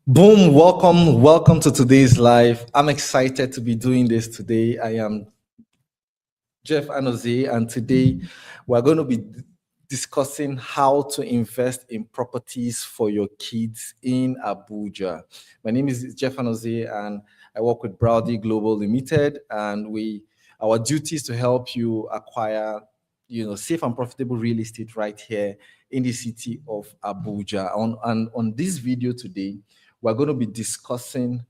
Boom, welcome to today's live. I'm excited to be doing this today. I am Jeff Anozie, and today we're going to be discussing how to invest in properties for your kids in Abuja. My name is Jeff Anozie, and I work with Browdy Global Limited, and our duty is to help you acquire, safe and profitable real estate right here in the city of Abuja. On this video today, we're going to be discussing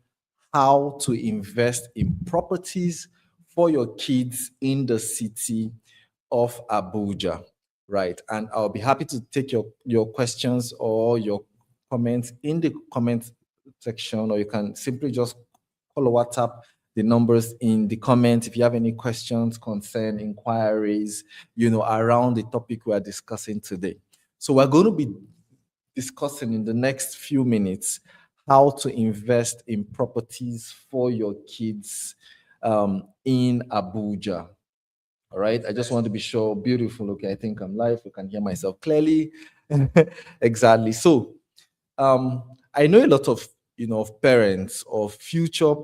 how to invest in properties for your kids in the city of Abuja, right? And I'll be happy to take your questions or your comments in the comment section, or you can simply just call or WhatsApp the numbers in the comments if you have any questions, concern, inquiries, around the topic we are discussing today. So we're going to be discussing in the next few minutes how to invest in properties for your kids in Abuja. All right. I just want to be sure. Beautiful. Okay. I think I'm live. You can hear myself clearly. Exactly. So I know a lot of, of parents or future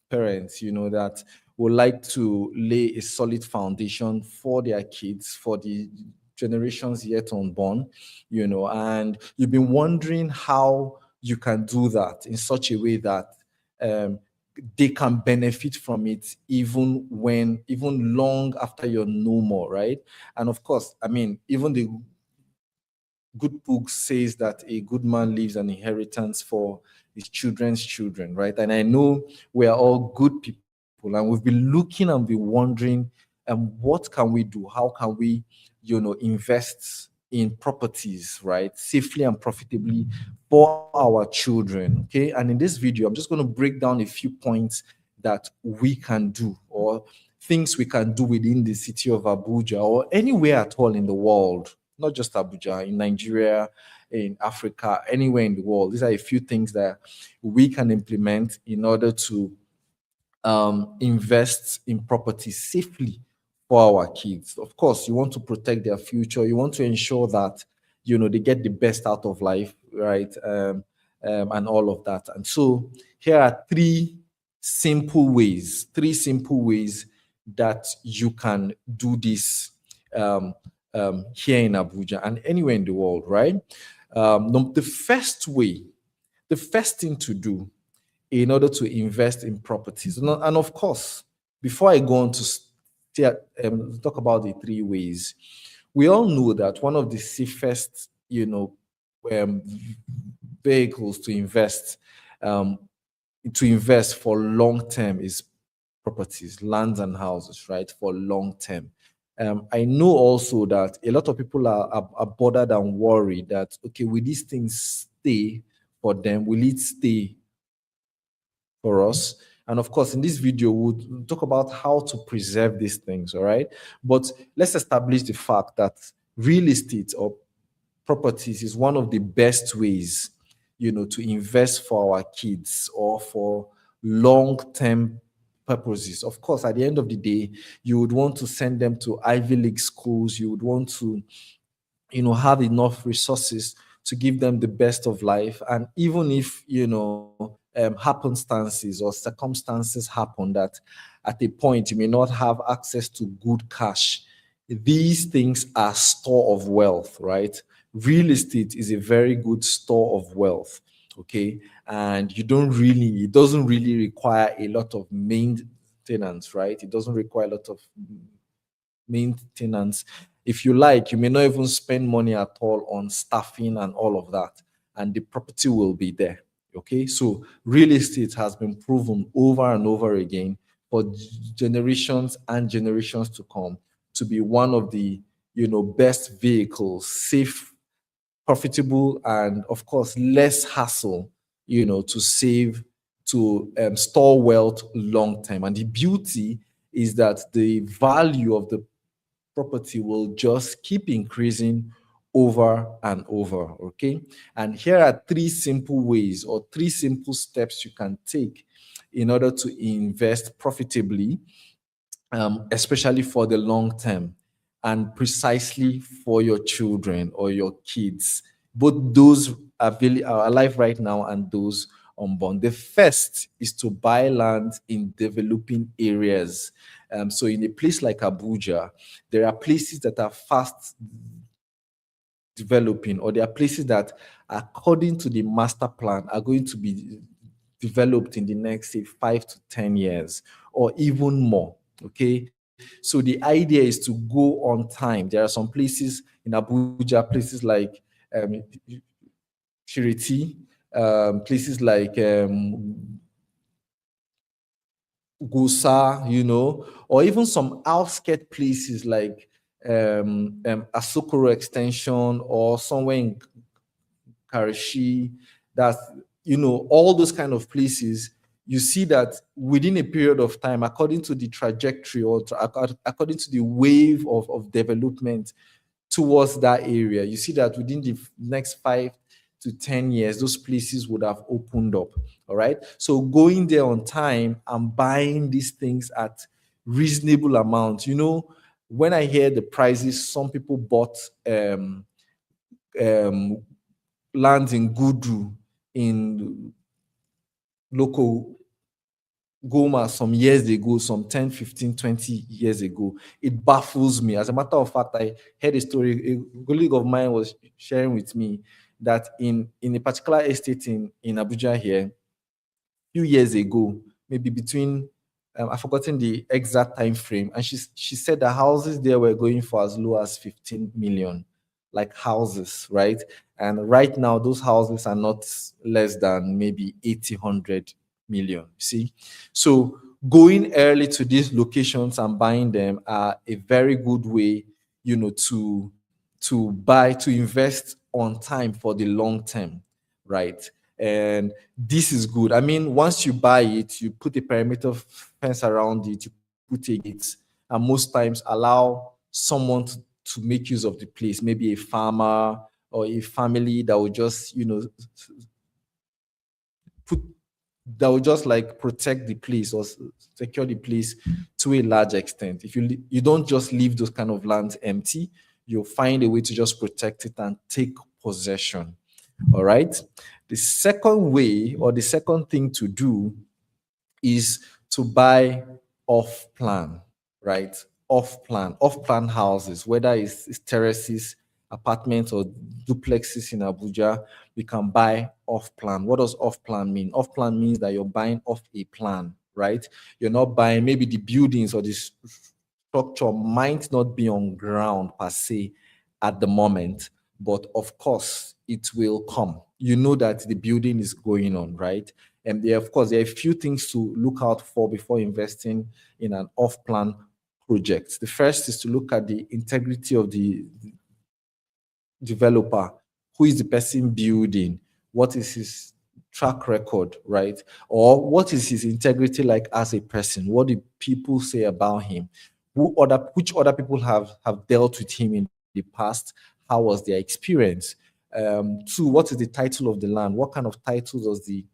parents, that would like to lay a solid foundation for their kids, for the generations yet unborn, and you've been wondering how you can do that in such a way that um, they can benefit from it even long after you're no more, right? And of course, I mean, even the good book says that a good man leaves an inheritance for his children's children, right? And I know we are all good people, and we've been looking and been wondering, what can we do? How can we, invest in properties, right, safely and profitably for our children? Okay, and in this video, I'm just going to break down a few points that we can do, or things we can do within the city of Abuja or anywhere at all in the world, not just Abuja, in Nigeria, in Africa, anywhere in the world. These are a few things that we can implement in order to invest in property safely for our kids. Of course, you want to protect their future. You want to ensure that they get the best out of life, right? And all of that. And so here are three simple ways that you can do this here in Abuja and anywhere in the world, right? The first thing to do in order to invest in properties. And of course, before I go on to talk about the three ways, we all know that one of the safest, um, vehicles um, to invest for long term is properties, lands and houses, right? For long term. I know also that a lot of people are bothered and worried that, okay, will these things stay for them? Will it stay for us? And of course, in this video, we'll talk about how to preserve these things, all right? But let's establish the fact that real estate or properties is one of the best ways, to invest for our kids or for long-term purposes. Of course, at the end of the day, you would want to send them to Ivy League schools. You would want to, have enough resources to give them the best of life. And even if, happenstances or circumstances happen that at a point you may not have access to good cash, these things are store of wealth, right? Real estate is a very good store of wealth, okay? And it doesn't really require a lot of maintenance, right? It doesn't require a lot of maintenance. If you like, you may not even spend money at all on staffing and all of that, and the property will be there. Okay, so real estate has been proven over and over again for generations and generations to come to be one of the best vehicles, safe, profitable, and of course less hassle, to save, to store wealth long term. And the beauty is that the value of the property will just keep increasing over and over. Okay. And here are three simple ways or three simple steps you can take in order to invest profitably, especially for the long term and precisely for your children or your kids, both those are alive right now and those unborn. The first is to buy land in developing areas. So in a place like Abuja, there are places that are fast developing, or there are places that, according to the master plan, are going to be developed in the next, say, 5 to 10 years, or even more. Okay. So the idea is to go on time. There are some places in Abuja, places like um, Shiriti, places like Gusa, or even some outskirt places like Asokoro Extension, or somewhere in Karashi, that, all those kind of places. You see that within a period of time, according to the trajectory, or according to the wave of development towards that area, you see that within the next 5 to 10 years, those places would have opened up. All right. So going there on time and buying these things at reasonable amounts. When I hear the prices, some people bought um, lands in Gudu, in local Goma, some years ago, some 10, 15, 20 years ago. It baffles me. As a matter of fact, I heard a story, a colleague of mine was sharing with me that in a particular estate in Abuja here, few years ago, maybe between, I've forgotten the exact time frame, and she said the houses there were going for as low as 15 million, like houses, right? And right now, those houses are not less than maybe 80, 100 million. See, so going early to these locations and buying them are a very good way, to invest on time for the long term, right? And this is good. I mean, once you buy it, you put a perimeter fence around it, you put a gate, and most times allow someone to make use of the place, maybe a farmer or a family that will just, put that will just like protect the place, or secure the place to a large extent. If you don't just leave those kind of lands empty, you'll find a way to just protect it and take possession. All right. The second way, or the second thing to do, is to buy off plan, right? Off plan houses, whether it's terraces, apartments, or duplexes in Abuja, we can buy off plan. What does off plan mean? Off plan means that you're buying off a plan, right? You're not buying, maybe the buildings or the structure might not be on ground per se at the moment, but of course it will come. You know that the building is going on, right? And there, of course, there are a few things to look out for before investing in an off-plan project. The first is to look at the integrity of the developer. Who is the person building? What is his track record, right? Or what is his integrity like as a person? What do people say about him? Which other people have dealt with him in the past? How was their experience? Two, what is the title of the land? What kind of title does the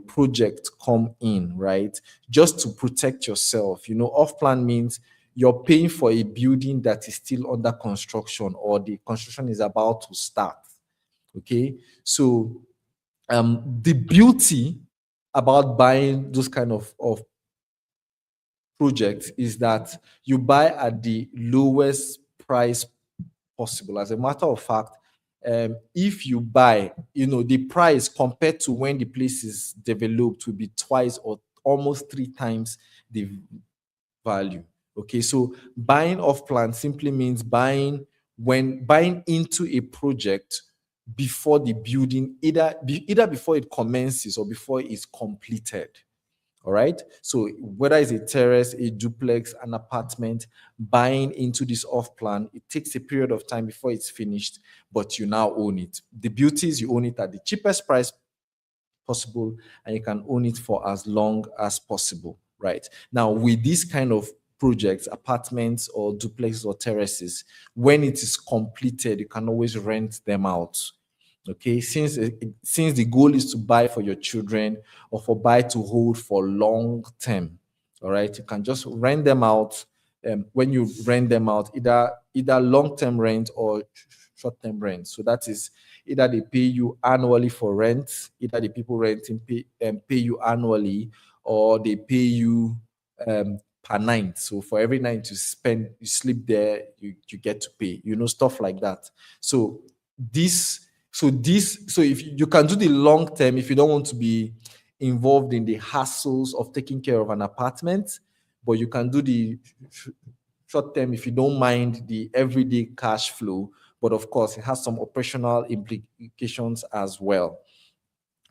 project come in, right? Just to protect yourself. Off plan means you're paying for a building that is still under construction, or the construction is about to start. Okay. So the beauty about buying those kind of projects is that you buy at the lowest price possible. As a matter of fact, if you buy, the price compared to when the place is developed will be twice or almost 3 times the value. Okay, so buying off plan simply means buying into a project before the building, either before it commences or before it's completed. All right. So whether it's a terrace, a duplex, an apartment, buying into this off plan, it takes a period of time before it's finished, but you now own it. The beauty is you own it at the cheapest price possible, and you can own it for as long as possible. Right. Now, with this kind of projects, apartments or duplexes or terraces, when it is completed, you can always rent them out. Okay, since the goal is to buy for your children, or for buy to hold for long term, all right, you can just rent them out. When you rent them out, either long term rent or short-term rent. So that is either they pay you annually for rent, either the people renting pay you annually, or they pay you per night. So for every night you spend, you sleep there, you get to pay, stuff like that. So so if you can do the long term, if you don't want to be involved in the hassles of taking care of an apartment, but you can do the short term if you don't mind the everyday cash flow. But of course, it has some operational implications as well.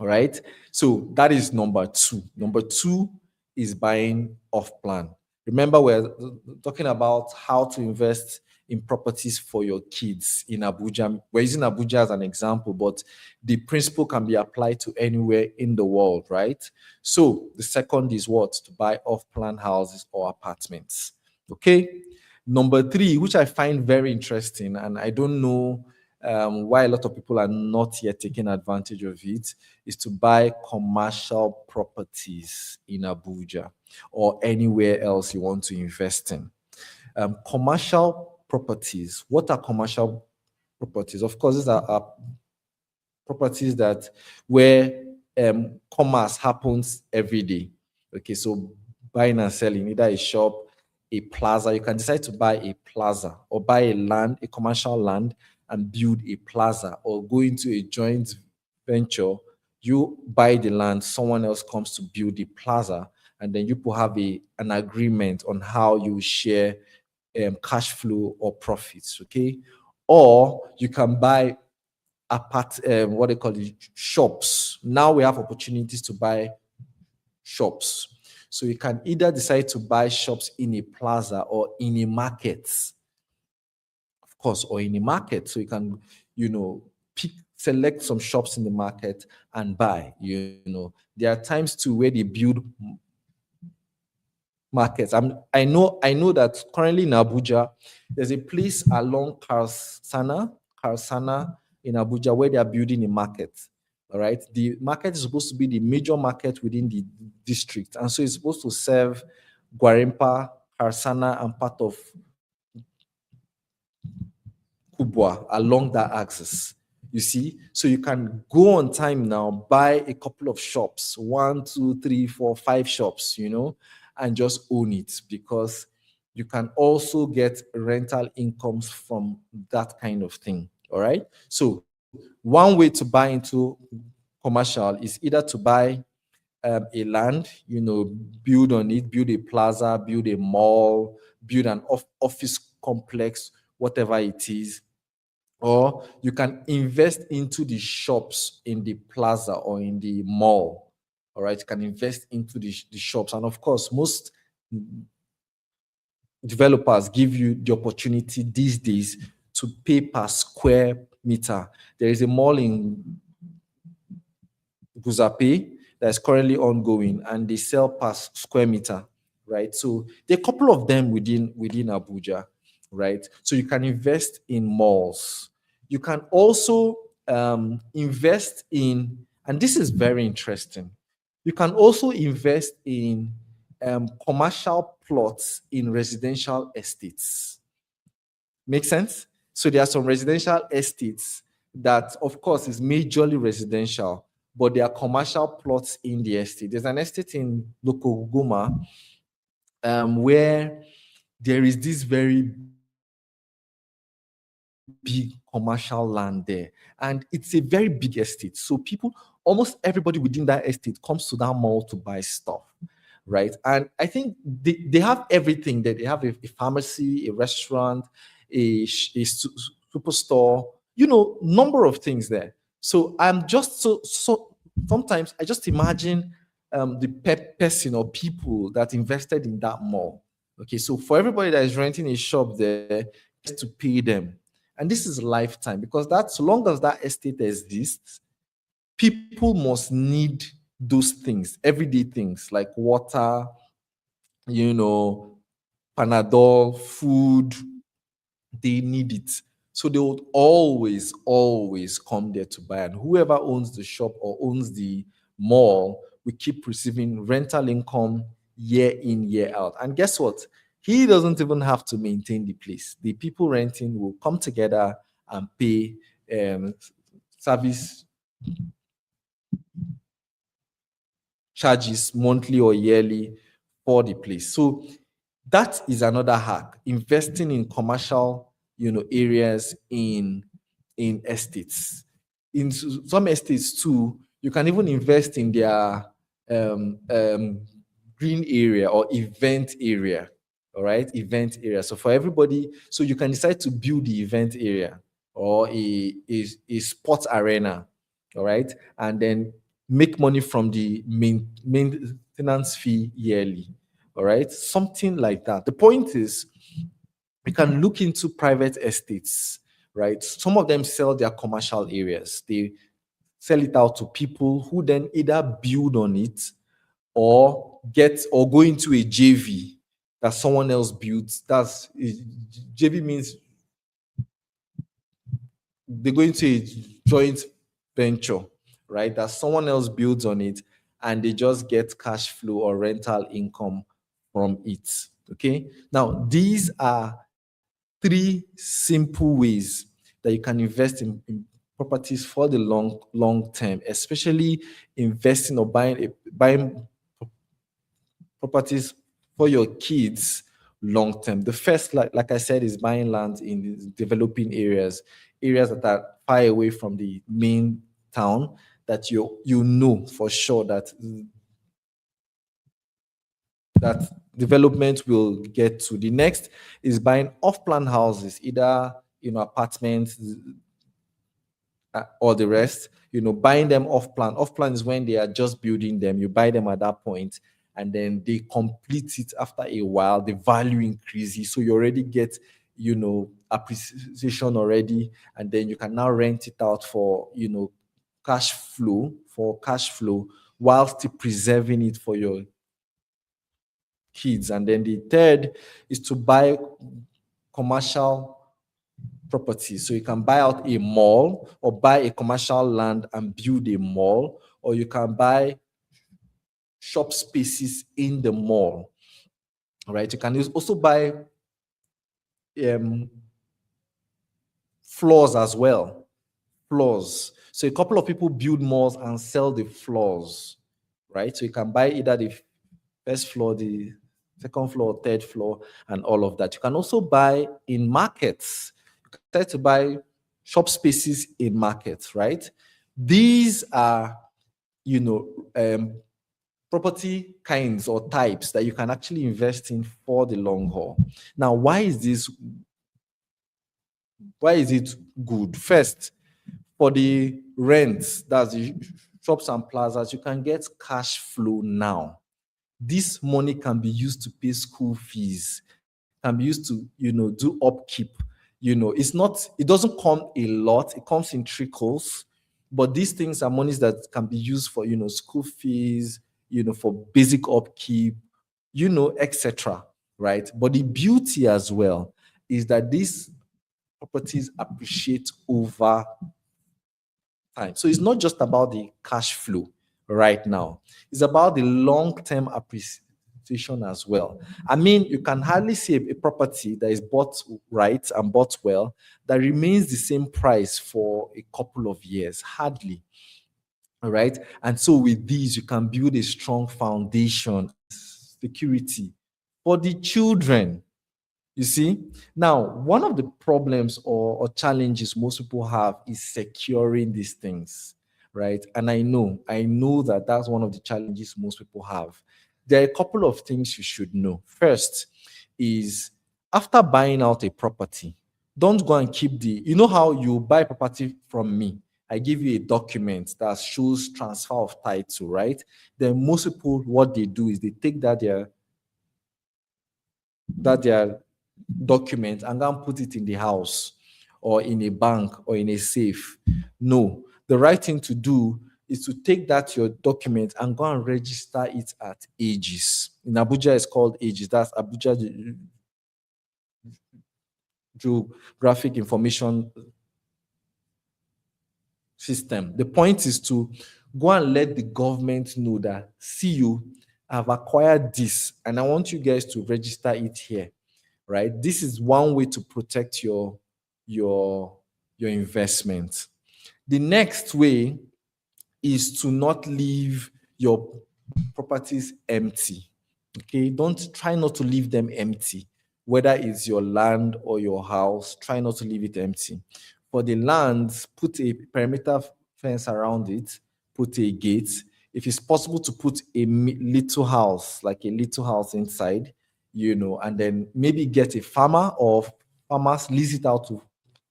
All right. So that is number two. Number two is buying off plan. Remember, we're talking about how to invest in properties for your kids in Abuja. We're using Abuja as an example, but the principle can be applied to anywhere in the world, right? So the second is what? To buy off plan houses or apartments. Okay. Number three, which I find very interesting, and I don't know why a lot of people are not yet taking advantage of it, is to buy commercial properties in Abuja or anywhere else you want to invest in. Commercial properties. What are commercial properties? Of course, these are properties that where commerce happens every day. Okay, so buying and selling, either a shop, a plaza. You can decide to buy a plaza or buy a land, a commercial land, and build a plaza, or go into a joint venture. You buy the land, someone else comes to build the plaza, and then you will have an agreement on how you share cash flow or profits. Okay, or you can buy what they call it, shops. Now we have opportunities to buy shops. So you can either decide to buy shops in a plaza or in a market, of course, or in a market. So you can, select some shops in the market and buy. There are times too where they build markets. I know that currently in Abuja, there's a place along Karsana in Abuja where they are building a market. All right. The market is supposed to be the major market within the district. And so it's supposed to serve Gwarimpa, Karsana, and part of Kubwa along that axis. You see, so you can go on time now, buy a couple of shops, 1, 2, 3, 4, 5 shops, and just own it, because you can also get rental incomes from that kind of thing. All right. So one way to buy into commercial is either to buy a land, build on it, build a plaza, build a mall, build an office complex, whatever it is. Or you can invest into the shops in the plaza or in the mall. All right, you can invest into the shops. And of course, most developers give you the opportunity these days to pay per square meter. There is a mall in Guzape that is currently ongoing, and they sell per square meter, right? So there are a couple of them within Abuja, right? So you can invest in malls. You can also invest in, and this is very interesting, you can also invest in commercial plots in residential estates. Make sense? So there are some residential estates that, of course, is majorly residential, but there are commercial plots in the estate. There's an estate in Lokoguma where there is this very big commercial land there, and it's a very big estate. So almost everybody within that estate comes to that mall to buy stuff, right? And I think they have everything there. They have a pharmacy, a restaurant, a superstore, number of things there. So I'm just so sometimes I just imagine the person or people that invested in that mall. Okay, so for everybody that is renting a shop there, just to pay them. And this is lifetime, because that's, so long as that estate exists, people must need those things, everyday things like water, Panadol, food. They need it. So they would always, always come there to buy. And whoever owns the shop or owns the mall will keep receiving rental income year in, year out. And guess what? He doesn't even have to maintain the place. The people renting will come together and pay service charges monthly or yearly for the place. So that is another hack. Investing in commercial, areas in estates. In some estates too, you can even invest in their green area or event area. All right, event area. So for everybody, so you can decide to build the event area or a sports arena. All right, and then make money from the maintenance fee yearly. All right, something like that. The point is, we can look into private estates, right? Some of them sell their commercial areas. They sell it out to people who then either build on it or go into a JV that someone else builds. That's JV means they go into a joint venture, right? That someone else builds on it and they just get cash flow or rental income from it. Okay. Now, these are three simple ways that you can invest in properties for the long term, especially investing or buying properties for your kids long term. The first, like I said, is buying land in these developing areas that are far away from the main town, that you know for sure that development will get to. The next is buying off-plan houses, either apartments or the rest. Buying them off plan. Off plan is when they are just building them. You buy them at that point, and then they complete it after a while. The value increases, so you already get appreciation already, and then you can now rent it out for cash flow while still preserving it for your kids. And then the third is to buy commercial property. So you can buy out a mall or buy a commercial land and build a mall, or you can buy shop spaces in the mall. All right. You can also buy floors as well. Floors. So a couple of people build malls and sell the floors, right? So you can buy either the first floor, the second floor, third floor, and all of that. You can also buy in markets. You can try to buy shop spaces in markets, right? These are, property kinds or types that you can actually invest in for the long haul. Now, why is it good? First, for the rents, that's the shops and plazas, you can get cash flow now. This money can be used to pay school fees, can be used to, do upkeep. It doesn't come a lot, it comes in trickles, but these things are monies that can be used for, school fees, for basic upkeep, etc. Right? But the beauty as well is that these properties appreciate over time. So it's not just about the cash flow right now, it's about the long-term appreciation as well. I mean, you can hardly see a property that is bought right and bought well that remains the same price for a couple of years. Hardly. All right. And so with these, you can build a strong foundation, security for the children. You see, now one of the problems or challenges most people have is securing these things, right? And I know that that's one of the challenges most people have. There are a couple of things you should know. First is, after buying out a property, don't go and keep how you buy property from me. I give you a document that shows transfer of title, right? Then most people, what they do is they take that their document and go and put it in the house or in a bank or in a safe. No, the right thing to do is to take that your document and go and register it at Aegis. In Abuja, it's called Aegis. That's Abuja Geographic Information System. The point is to go and let the government know that, see, you have acquired this, and I want you guys to register it here. Right? This is one way to protect your your investment. The next way is to not leave your properties empty. Okay, don't try not to leave them empty. Whether it's your land or your house, try not to leave it empty. For the lands, put a perimeter fence around it, put a gate. If it's possible to put a little house, like a little house inside, and then maybe get a farmer or farmers, lease it out to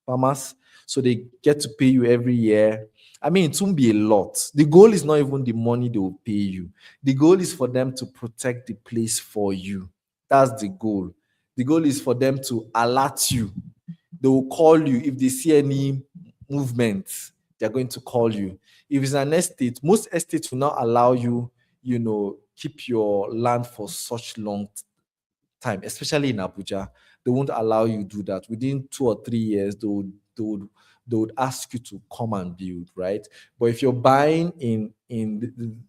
farmers so they get to pay you every year. I mean, it won't be a lot. The goal is not even the money they will pay you. The goal is for them to protect the place for you. That's the goal. The goal is for them to alert you. They will call you if they see any movement. They're going to call you. If it's an estate, most estates will not allow you, keep your land for such long time, especially in Abuja. They won't allow you to do that. Within 2 or 3 years, they would ask you to come and build, right? But if you're buying in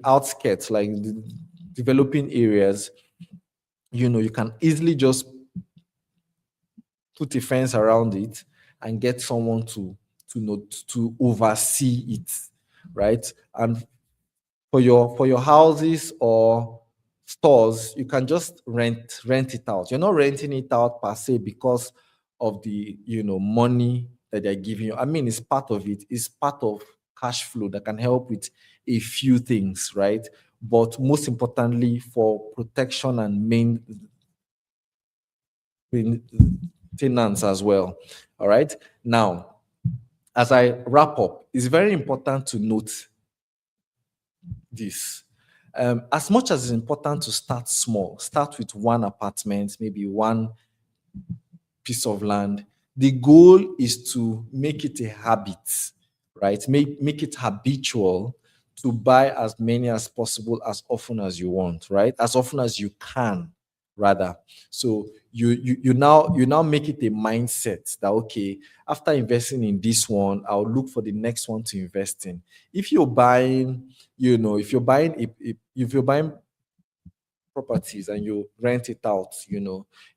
outskirts, like the developing areas, you can easily just put a fence around it and get someone to oversee it, right? And for your houses or stores, you can just rent it out. You're not renting it out per se because of the money that they're giving you. I mean, it's part of it. It's part of cash flow that can help with a few things, right? But most importantly, for protection and maintenance as well. All right. Now, as I wrap up, it's very important to note this. As much as it's important to start small, start with one apartment, maybe one piece of land. The goal is to make it a habit, right? Make it habitual to buy as many as possible as often as you want, right? As often as you can, rather. So you now make it a mindset that, okay, after investing in this one, I'll look for the next one to invest in. If you're buying, if you're buying properties and you rent it out,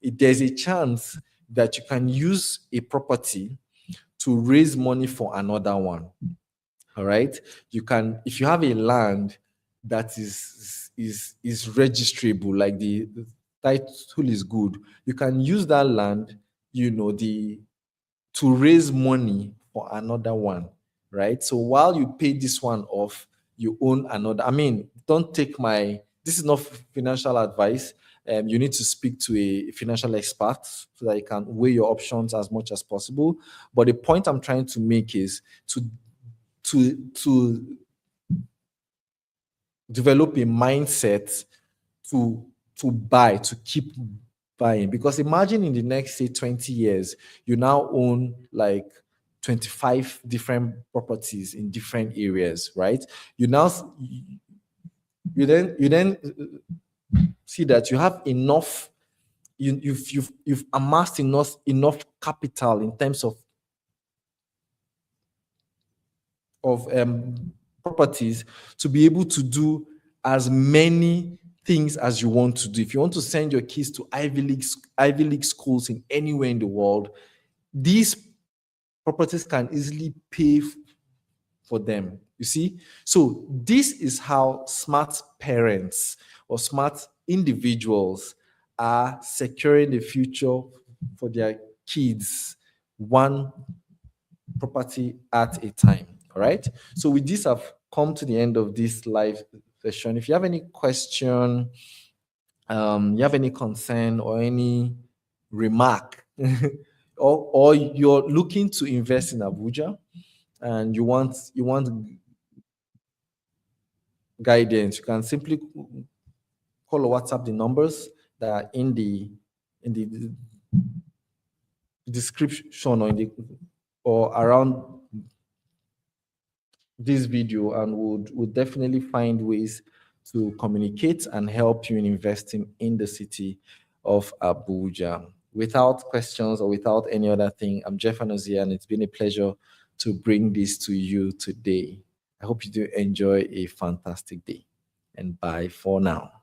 there's a chance that you can use a property to raise money for another one. All right. You can, if you have a land that is registrable, like the title is good, you can use that land, the to raise money for another one, right? So while you pay this one off, you own another. I mean, don't take this is not financial advice. You need to speak to a financial expert so that you can weigh your options as much as possible. But the point I'm trying to make is to develop a mindset to buy, to keep buying. Because imagine in the next, say, 20 years, you now own like 25 different properties in different areas, right? You then see that you have enough, you've amassed enough capital in terms of properties to be able to do as many things as you want to do. If you want to send your kids to Ivy League schools in anywhere in the world, these properties can easily pay for them. You see? So this is how smart parents or smart individuals are securing the future for their kids, one property at a time. All right. So with this, I've come to the end of this live session. If you have any question, you have any concern or any remark, or you're looking to invest in Abuja and you want guidance, you can simply call or WhatsApp the numbers that are in the description or around this video, and would definitely find ways to communicate and help you in investing in the city of Abuja. Without questions or without any other thing, I'm Jeff Anozia, and it's been a pleasure to bring this to you today. I hope you do enjoy a fantastic day, and bye for now.